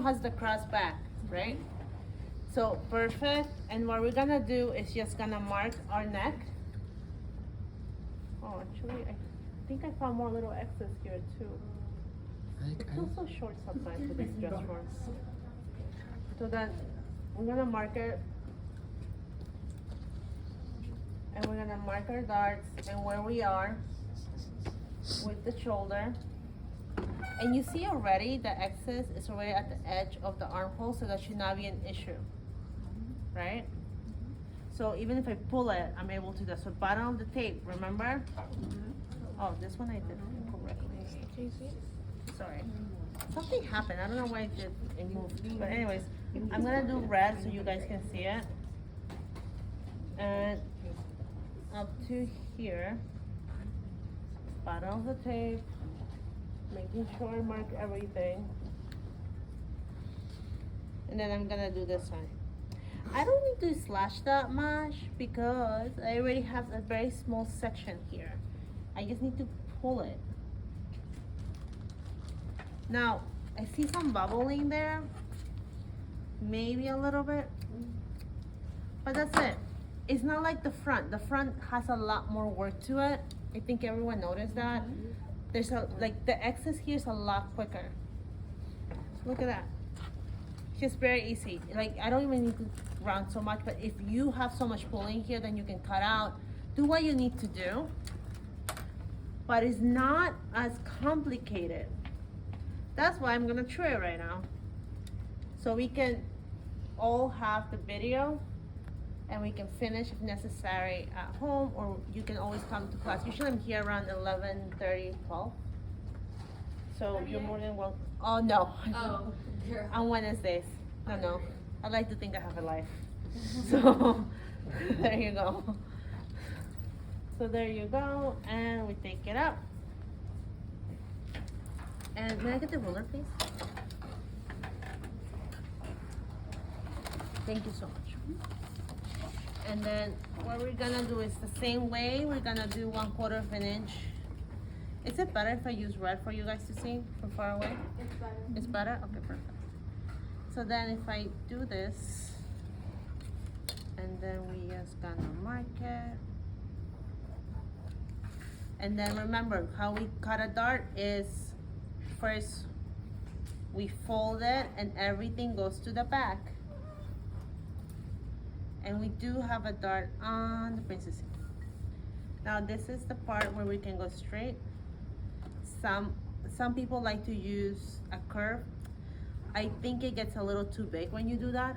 has the cross back, right? So perfect. And what we're gonna do is just gonna mark our neck. Oh, actually, I think I found more little excess here too. It feels so short sometimes with these dress forms. So then we're gonna mark it, and we're gonna mark our darts and where we are with the shoulder. And you see already the excess is already at the edge of the armhole, so that should not be an issue, right? So even if I pull it, I'm able to do that. So bottom of the tape, remember? Oh, this one I did incorrectly. Sorry. Something happened. I don't know why it moved. But anyways, I'm gonna do red so you guys can see it. And up to here, bottom of the tape, making sure I mark everything. And then I'm gonna do this one. I don't need to slash that much because I already have a very small section here. I just need to pull it. Now, I see some bubbling there. Maybe a little bit. But that's it. It's not like the front. The front has a lot more work to it. I think everyone noticed that. There's like the excess here is a lot quicker. So look at that. Just very easy. Like I don't even need to round so much, but if you have so much pulling here, then you can cut out. Do what you need to do. But it's not as complicated. That's why I'm gonna try it right now. So we can all have the video and we can finish if necessary at home, or you can always come to class. Usually I'm here around 11:30, 12. So you're more than welcome. Oh no. Oh, girl. On Wednesdays. No. I like to think I have a life. So there you go. So there you go, and we take it up. And may I get the ruler, please? Thank you so much. And then what we're gonna do is the same way. We're gonna do 1/4 of an inch. Is it better if I use red for you guys to see from far away? It's better. It's better? Okay, perfect. So then if I do this, and then we just gonna mark it. And then remember, how we cut a dart is first we fold it and everything goes to the back. And we do have a dart on the princess. Now this is the part where we can go straight. Some people like to use a curve. I think it gets a little too big when you do that.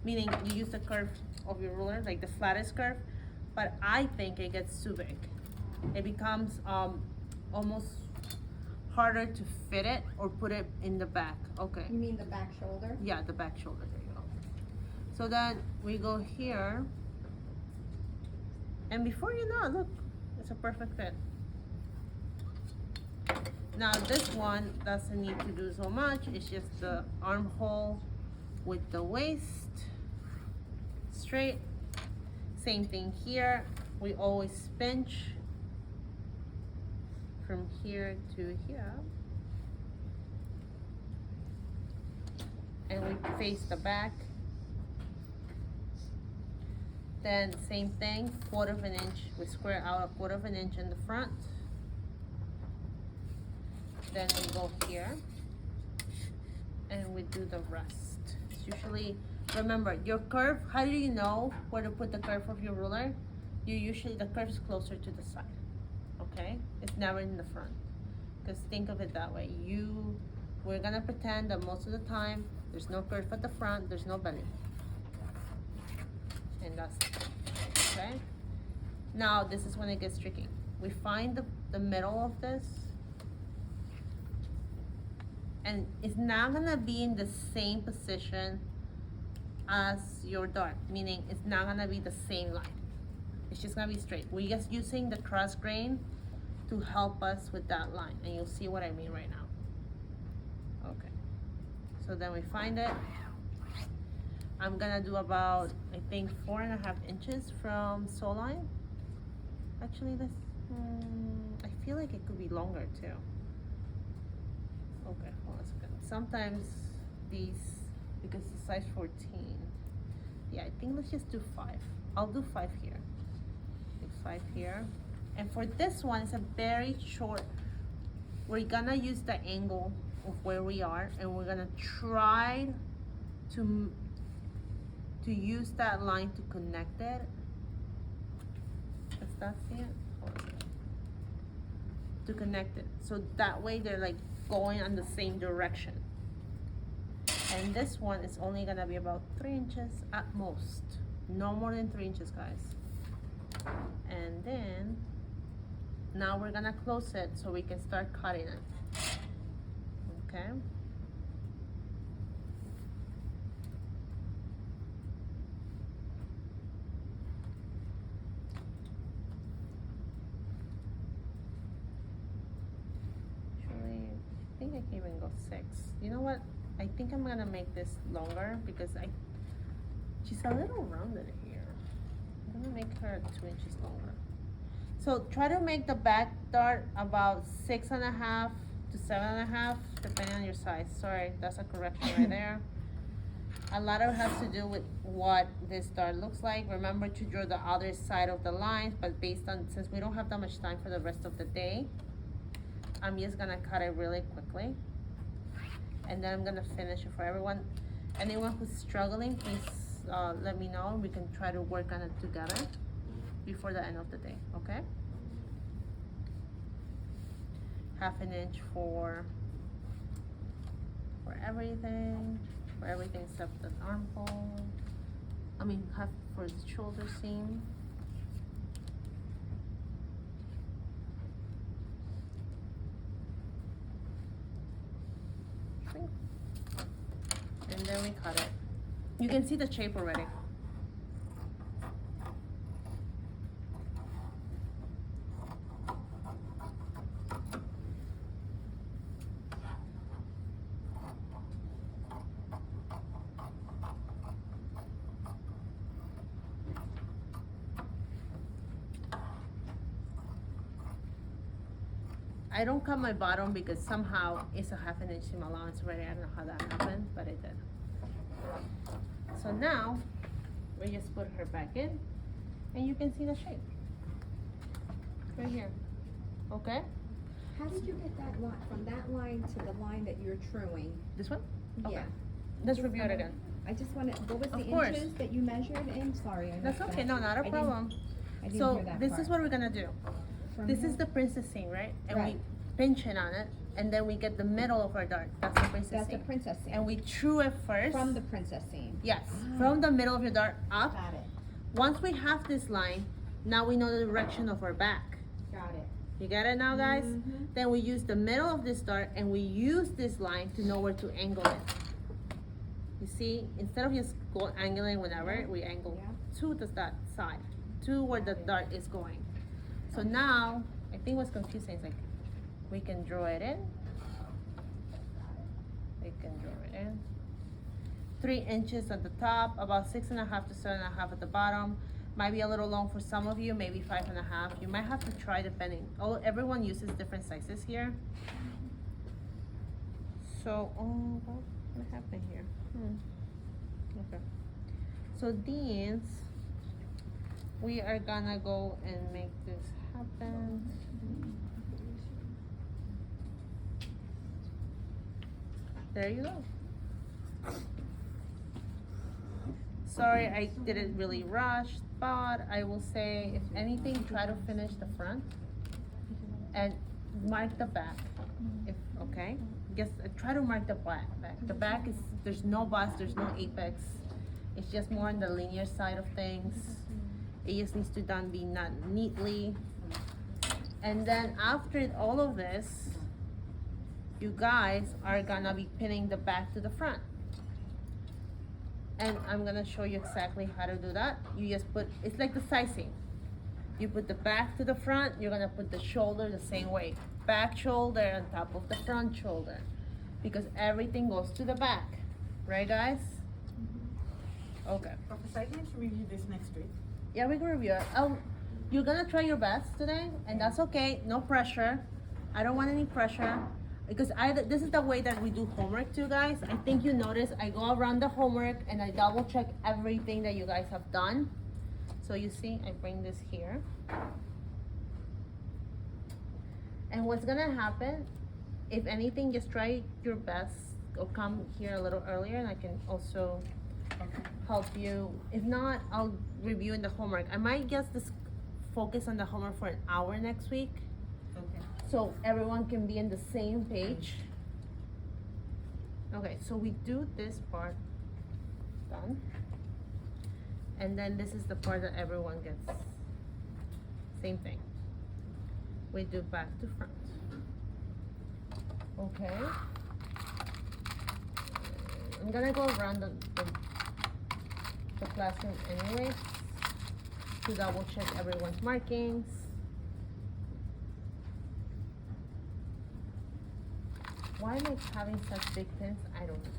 Meaning you use the curve of your ruler, like the flattest curve, but I think it gets too big. It becomes almost harder to fit it or put it in the back. Okay. You mean the back shoulder? Yeah, the back shoulder, there you go. So then we go here, and before you know it, look, it's a perfect fit. Now this one doesn't need to do so much, it's just the armhole with the waist, straight. Same thing here, we always pinch from here to here. And we face the back. Then same thing, 1/4 of an inch, we square out 1/4 of an inch in the front. Then we go here and we do the rest. It's usually, remember your curve, how do you know where to put the curve of your ruler? The curve is closer to the side, okay? It's never in the front, because think of it that way. We're gonna pretend that most of the time there's no curve at the front, there's no belly. And that's it, okay? Now this is when it gets tricky. We find the middle of this, and it's not gonna be in the same position as your dart, meaning it's not gonna be the same line. It's just gonna be straight. We're just using the cross grain to help us with that line, and you'll see what I mean right now. Okay, so then we find it. I'm gonna do about, I think, 4.5 inches from sew line. Actually, this, I feel like it could be longer too. Okay, hold on a second. Sometimes these because it's size 14. Yeah, I think let's just do 5. I'll do 5 here. Do 5 here. And for this one, it's a very short. We're gonna use the angle of where we are, and we're gonna try to use that line to connect it. Does that see it? To connect it, so that way they're like going on the same direction. And this one is only gonna be about 3 inches at most, no more than 3 inches, guys. And then now we're gonna close it so we can start cutting it. Okay. Actually, I think I can even go 6. You know what? I think I'm gonna make this longer because she's a little rounded here. I'm gonna make her 2 inches longer. So try to make the back dart about 6.5 to 7.5, depending on your size. Sorry, that's a correction right there. A lot of it has to do with what this dart looks like. Remember to draw the other side of the lines, but based on, since we don't have that much time for the rest of the day, I'm just gonna cut it really quickly. And then I'm gonna finish it for everyone. Anyone who's struggling, please let me know. We can try to work on it together before the end of the day, okay? 1/2 inch for everything except the armhole. I mean, half for the shoulder seam. And then we cut it. You can see the shape already. I don't cut my bottom because somehow it's a 1/2 inch seam allowance already. I don't know how that happened, but it did. So now we just put her back in, and you can see the shape right here. Okay. How did you get that line, from that line to the line that you're truing? This one? Okay. Yeah. Let's review it again. I just want to, what was Of the course. inches that you measured in? Sorry, I That's missed okay. that. No, not a problem. I didn't So hear that this part. is what we're gonna do. From This here? is the princess seam, right? And Right. we pinch it on it, and then we get the middle of our dart. That's the princess That's seam. the princess seam. And we true it first. From the princess seam. Yes, Ah. from the middle of your dart up. Got it. Once we have this line, now we know the direction of our back. Got it. You get it now, guys? Mhm. Then we use the middle of this dart, and we use this line to know where to angle it. You see, instead of just angling whenever, we angle Yeah. to that side, to where the dart is going. So now, I think what's confusing is like, we can draw it in. We can draw it in. 3 inches at the top, about 6.5 to 7.5 at the bottom. Might be a little long for some of you, maybe 5.5. You might have to try depending. Oh, everyone uses different sizes here. So, what happened here? Okay. So these, we are gonna go and make this happen. There you go. Sorry, I didn't really rush, but I will say, if anything, try to finish the front and mark the back. If okay, just try to mark the back. The back is, there's no bust, there's no apex. It's just more on the linear side of things. It just needs to be done neatly. And then after all of this, you guys are gonna be pinning the back to the front. And I'm gonna show you exactly how to do that. You just put, it's like the sizing. You put the back to the front, you're gonna put the shoulder the same way. Back shoulder on top of the front shoulder. Because everything goes to the back. Right, guys? Okay. Professor, I need to review this next week. Yeah, we can review it. You're gonna try your best today, and that's okay. No pressure. I don't want any pressure. because this is the way that we do homework too, guys. I think you notice I go around the homework and I double check everything that you guys have done. So you see, I bring this here. And what's gonna happen, if anything, just try your best or come here a little earlier and I can also help you. If not, I'll review in the homework. I might just focus on the homework for an hour next week. Okay. So everyone can be on the same page. Okay, so we do this part, done. And then this is the part that everyone gets. Same thing. We do back to front. Okay. I'm gonna go around the classroom anyway to double check everyone's markings. Why am I having such big pins? I don't know.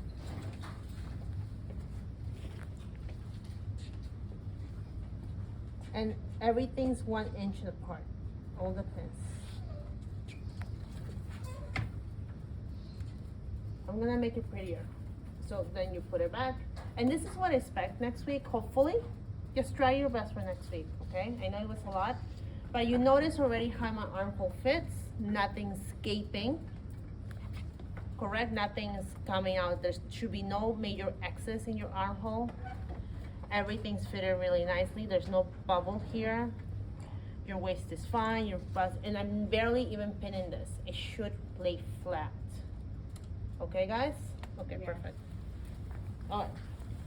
And everything's 1 inch apart, all the pins. I'm gonna make it prettier. So then you put it back. And this is what I expect next week, hopefully. Just try your best for next week, okay? I know it was a lot, but you notice already how my armhole fits. Nothing's gaping, correct? Nothing is coming out. There should be no major excess in your armhole. Everything's fitted really nicely. There's no bubble here. Your waist is fine, your bust, and I'm barely even pinning this. It should lay flat. Okay, guys? Okay, Yeah. perfect. All right.